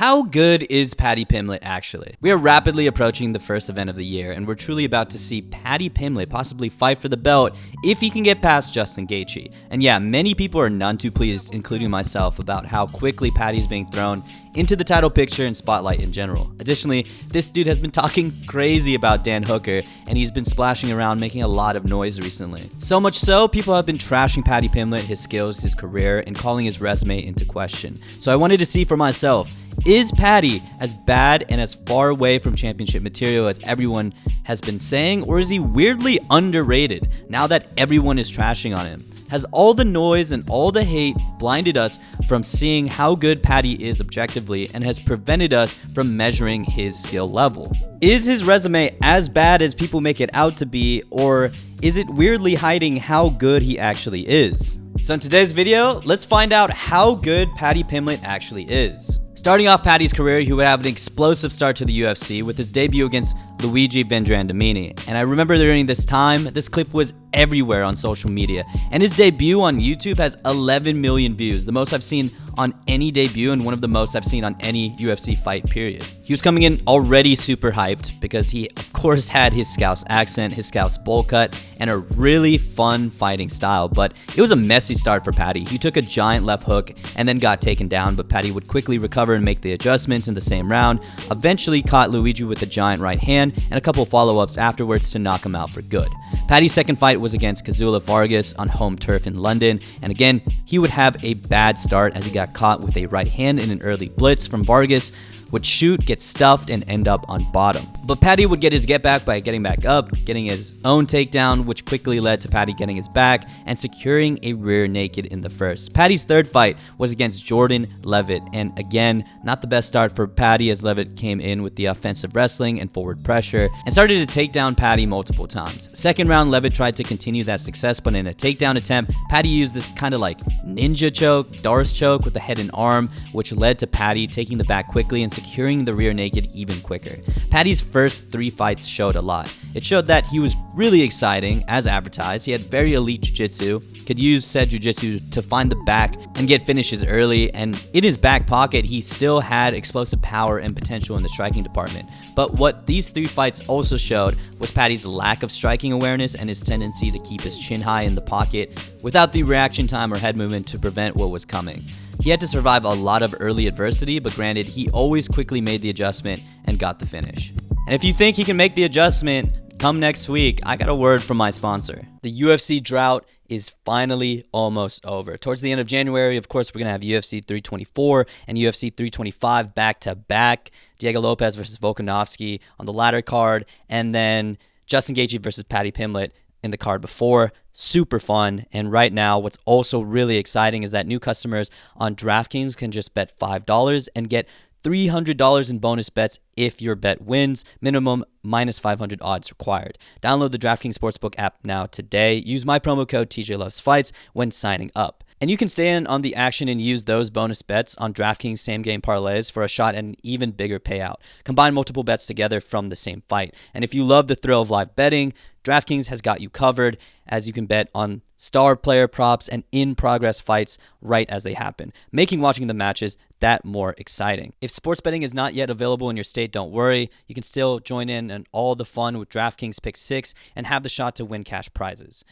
How good is Paddy Pimblett actually? We are rapidly approaching the first event of the year, and we're truly about to see Paddy Pimblett possibly fight for the belt if he can get past Justin Gaethje. And yeah, many people are none too pleased, including myself, about how quickly Paddy's being thrown into the title picture and spotlight in general. Additionally, this dude has been talking crazy about Dan Hooker, and he's been splashing around making a lot of noise recently. So much so, people have been trashing Paddy Pimblett, his skills, his career, and calling his resume into question. So I wanted to see for myself, is Paddy as bad and as far away from championship material as everyone has been saying, or is he weirdly underrated now that everyone is trashing on him? Has all the noise and all the hate blinded us from seeing how good Paddy is objectively and has prevented us from measuring his skill level? Is his resume as bad as people make it out to be, or is it weirdly hiding how good he actually is? So in today's video, let's find out how good Paddy Pimblett actually is. Starting off Paddy's career, he would have an explosive start to the UFC with his debut against Luigi Vendramini. And I remember during this time, this clip was everywhere on social media. And his debut on YouTube has 11 million views, the most I've seen on any debut and one of the most I've seen on any UFC fight, period. He was coming in already super hyped because he, of course, had his Scouse accent, his Scouse bowl cut, and a really fun fighting style. But it was a messy start for Paddy. He took a giant left hook and then got taken down, but Paddy would quickly recover and make the adjustments in the same round, eventually caught Luigi with a giant right hand and a couple follow-ups afterwards to knock him out for good. Paddy's second fight was against Kazula Vargas on home turf in London, and again, he would have a bad start as he got caught with a right hand in an early blitz from Vargas, would shoot, get stuffed, and end up on bottom. But Paddy would get his get back by getting back up, getting his own takedown, which quickly led to Paddy getting his back and securing a rear naked in the first. Paddy's third fight was against Jordan Levitt, and again, not the best start for Paddy as Levitt came in with the offensive wrestling and forward pressure and started to take down Paddy multiple times. Second round, Levitt tried to continue that success, but in a takedown attempt, Paddy used this kind of like ninja choke, Darce choke with the head and arm, which led to Paddy taking the back quickly and securing the rear naked even quicker. Paddy's first three fights showed a lot. It showed that he was really exciting as advertised. He had very elite jiu-jitsu, could use said jiu-jitsu to find the back and get finishes early, and in his back pocket he still had explosive power and potential in the striking department. But what these three fights also showed was Paddy's lack of striking awareness and his tendency to keep his chin high in the pocket without the reaction time or head movement to prevent what was coming. He had to survive a lot of early adversity, but granted, he always quickly made the adjustment and got the finish. And if you think he can make the adjustment, come next week, I got a word from my sponsor. The UFC drought is finally almost over. Towards the end of January, of course, we're going to have UFC 324 and UFC 325 back-to-back. Diego Lopez versus Volkanovski on the latter card, and then Justin Gaethje versus Paddy Pimblett in the card before. Super fun. And right now, what's also really exciting is that new customers on DraftKings can just bet $5 and get $300 in bonus bets if your bet wins. Minimum minus 500 odds required. Download the DraftKings Sportsbook app now today. Use my promo code TJLovesFights when signing up. And you can stay in on the action and use those bonus bets on DraftKings same-game parlays for a shot at an even bigger payout. Combine multiple bets together from the same fight. And if you love the thrill of live betting, DraftKings has got you covered, as you can bet on star player props and in-progress fights right as they happen, making watching the matches that more exciting. If sports betting is not yet available in your state, don't worry. You can still join in on all the fun with DraftKings Pick 6 and have the shot to win cash prizes.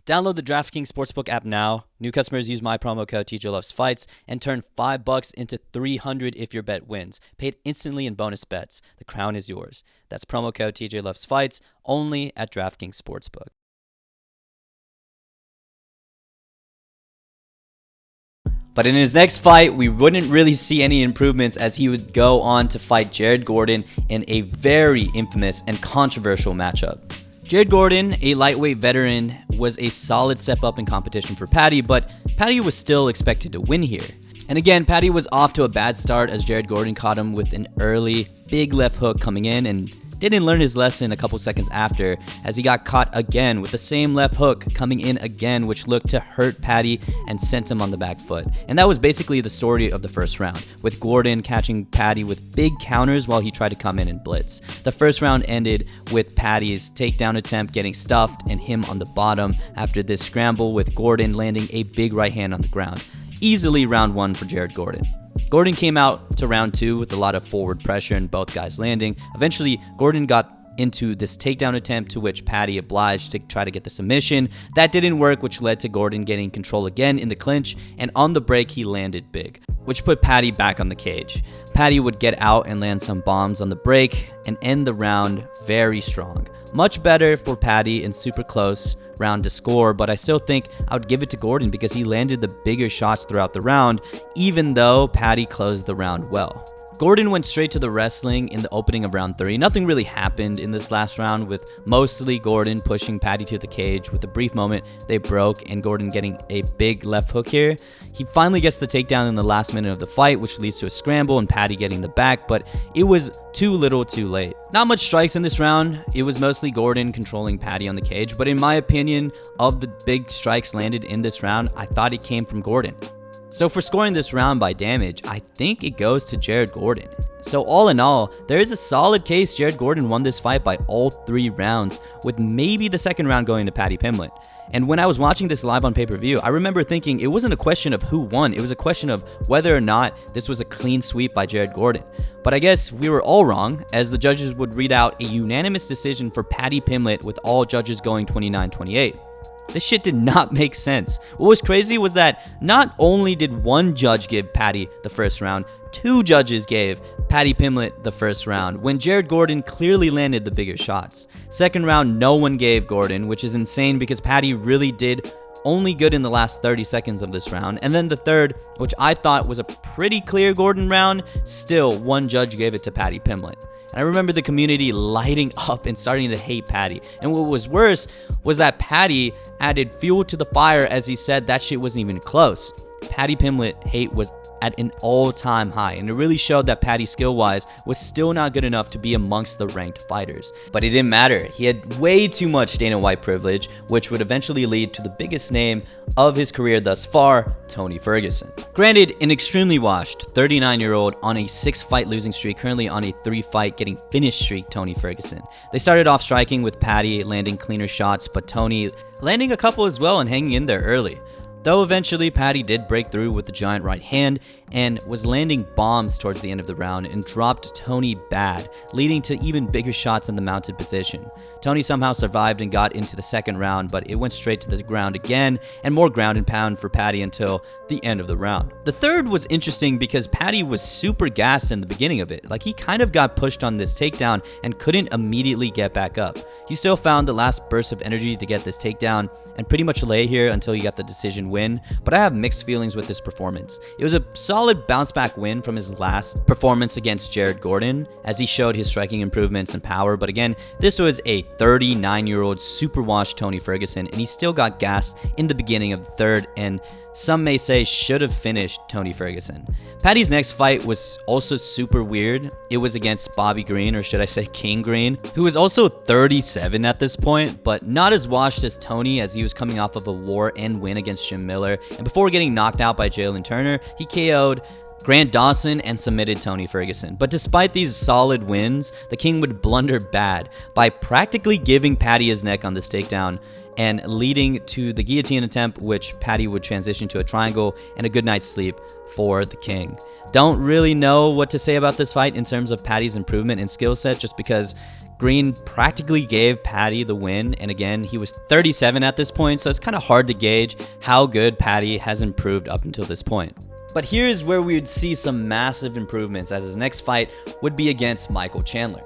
Download the DraftKings Sportsbook app now. New customers use my promo code TJLovesFights and turn $5 into $300 if your bet wins. Paid instantly in bonus bets. The crown is yours. That's promo code TJLovesFights only at DraftKings Sportsbook. But in his next fight, we wouldn't really see any improvements as he would go on to fight Jared Gordon in a very infamous and controversial matchup. Jared Gordon, a lightweight veteran, was a solid step up in competition for Paddy, but Paddy was still expected to win here. And again, Paddy was off to a bad start as Jared Gordon caught him with an early big left hook coming in and didn't learn his lesson a couple seconds after as he got caught again with the same left hook coming in again, which looked to hurt Paddy and sent him on the back foot. And that was basically the story of the first round, with Gordon catching Paddy with big counters while he tried to come in and blitz. The first round ended with Paddy's takedown attempt getting stuffed and him on the bottom after this scramble, with Gordon landing a big right hand on the ground. Easily round one for Jared Gordon. Gordon came out to round 2 with a lot of forward pressure and both guys landing. Eventually, Gordon got into this takedown attempt to which Paddy obliged to try to get the submission. That didn't work, which led to Gordon getting control again in the clinch, and on the break he landed big, which put Paddy back on the cage. Paddy would get out and land some bombs on the break and end the round very strong. Much better for Paddy and super close round to score, but I still think I would give it to Gordon because he landed the bigger shots throughout the round, even though Paddy closed the round well. Gordon went straight to the wrestling in the opening of round 3. Nothing really happened in this last round, with mostly Gordon pushing Paddy to the cage. With a brief moment, they broke and Gordon getting a big left hook here. He finally gets the takedown in the last minute of the fight, which leads to a scramble and Paddy getting the back, but it was too little too late. Not much strikes in this round. It was mostly Gordon controlling Paddy on the cage, but in my opinion, of the big strikes landed in this round, I thought it came from Gordon. So for scoring this round by damage, I think it goes to Jared Gordon. So all in all, there is a solid case Jared Gordon won this fight by all 3 rounds, with maybe the second round going to Paddy Pimblett. And when I was watching this live on pay-per-view, I remember thinking it wasn't a question of who won, it was a question of whether or not this was a clean sweep by Jared Gordon. But I guess we were all wrong, as the judges would read out a unanimous decision for Paddy Pimblett with all judges going 29-28. This shit did not make sense. What was crazy was that not only did one judge give Paddy the first round, 2 judges gave Paddy Pimblett the first round, when Jared Gordon clearly landed the bigger shots. Second round, no one gave Gordon, which is insane because Paddy really did only good in the last 30 seconds of this round. And then the third, which I thought was a pretty clear Gordon round, still one judge gave it to Paddy Pimblett. And I remember the community lighting up and starting to hate Paddy. And what was worse was that Paddy added fuel to the fire as he said that shit wasn't even close. Paddy Pimblett hate was at an all-time high, and it really showed that Paddy skill-wise was still not good enough to be amongst the ranked fighters. But it didn't matter. He had way too much Dana White privilege, which would eventually lead to the biggest name of his career thus far, Tony Ferguson. Granted, an extremely washed 39-year-old on a 6-fight losing streak, currently on a 3-fight getting finished streak, Tony Ferguson. They started off striking with Paddy landing cleaner shots, but Tony landing a couple as well and hanging in there early. Though eventually Paddy did break through with the giant right hand and was landing bombs towards the end of the round and dropped Tony bad, leading to even bigger shots in the mounted position. Tony somehow survived and got into the second round, but it went straight to the ground again, and more ground and pound for Paddy until the end of the round. The third was interesting because Paddy was super gassed in the beginning of it. Like, he kind of got pushed on this takedown and couldn't immediately get back up. He still found the last burst of energy to get this takedown and pretty much lay here until he got the decision win, but I have mixed feelings with this performance. It was a solid bounce back win from his last performance against Jared Gordon, as he showed his striking improvements and power, but again, this was a 39-year-old super washed Tony Ferguson, and he still got gassed in the beginning of the third, and some may say should have finished Tony Ferguson. Paddy's next fight was also super weird. It was against Bobby Green, or should I say King Green, who was also 37 at this point, but not as washed as Tony, as he was coming off of a war and win against Jim Miller, and before getting knocked out by Jalen Turner, he KO'd Grant Dawson and submitted Tony Ferguson. But despite these solid wins, the King would blunder bad by practically giving Paddy his neck on this takedown and leading to the guillotine attempt, which Paddy would transition to a triangle and a good night's sleep for the King. Don't really know what to say about this fight in terms of Paddy's improvement in skill set, just because Green practically gave Paddy the win, and again, he was 37 at this point, so it's kind of hard to gauge how good Paddy has improved up until this point. But here's where we would see some massive improvements, as his next fight would be against Michael Chandler.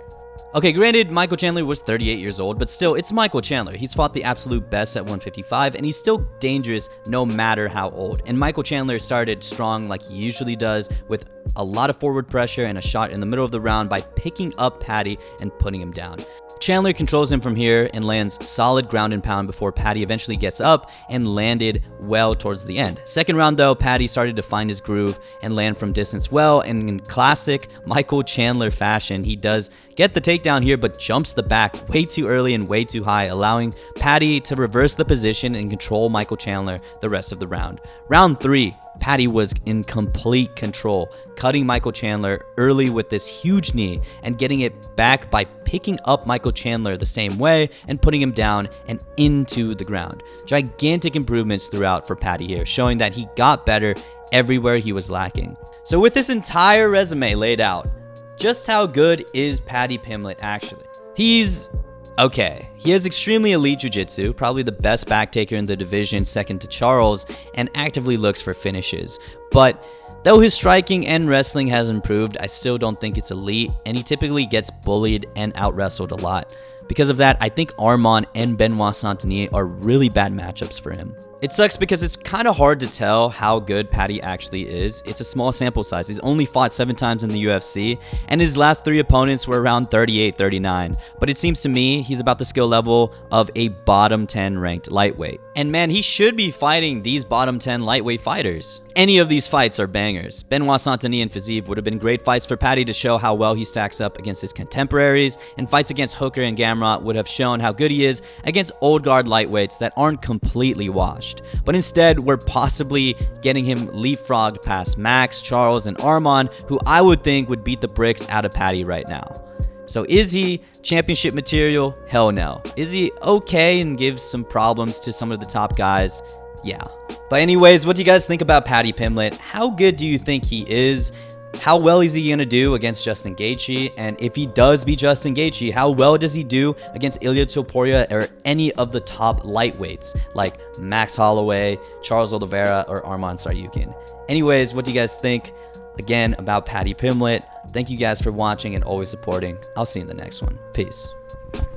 Okay, granted, Michael Chandler was 38 years old, but still, it's Michael Chandler. He's fought the absolute best at 155, and he's still dangerous no matter how old. And Michael Chandler started strong like he usually does, with a lot of forward pressure and a shot in the middle of the round by picking up Paddy and putting him down. Chandler controls him from here and lands solid ground and pound before Paddy eventually gets up and landed well towards the end. Second round though, Paddy started to find his groove and land from distance well, and in classic Michael Chandler fashion, he does get the takedown here but jumps the back way too early and way too high, allowing Paddy to reverse the position and control Michael Chandler the rest of the round. Round 3, Paddy was in complete control, cutting Michael Chandler early with this huge knee and getting it back by picking up Michael Chandler the same way and putting him down and into the ground. Gigantic improvements throughout for Paddy here, showing that he got better everywhere he was lacking. So with this entire resume laid out, just how good is Paddy Pimblett actually? He's okay. He has extremely elite jiu-jitsu, probably the best back taker in the division, second to Charles, and actively looks for finishes. But though his striking and wrestling has improved, I still don't think it's elite, and he typically gets bullied and out-wrestled a lot. Because of that, I think Arman and Benoit Saint-Denis are really bad matchups for him. It sucks because it's kind of hard to tell how good Paddy actually is. It's a small sample size. He's only fought 7 times in the UFC, and his last 3 opponents were around 38, 39. But it seems to me he's about the skill level of a bottom 10 ranked lightweight. And man, he should be fighting these bottom 10 lightweight fighters. Any of these fights are bangers. Benoit Saint-Denis and Fiziev would have been great fights for Paddy to show how well he stacks up against his contemporaries, and fights against Hooker and Gamrot would have shown how good he is against old guard lightweights that aren't completely washed. But instead, we're possibly getting him leapfrogged past Max, Charles, and Arman, who I would think would beat the bricks out of Paddy right now. So is he championship material? Hell no. Is he okay and gives some problems to some of the top guys? Yeah. But anyways, what do you guys think about Paddy Pimblett? How good do you think he is? How well is he going to do against Justin Gaethje? And if he does beat Justin Gaethje, how well does he do against Ilia Topuria or any of the top lightweights like Max Holloway, Charles Oliveira, or Arman Tsarukyan? Anyways, what do you guys think, again, about Paddy Pimblett? Thank you guys for watching and always supporting. I'll see you in the next one. Peace.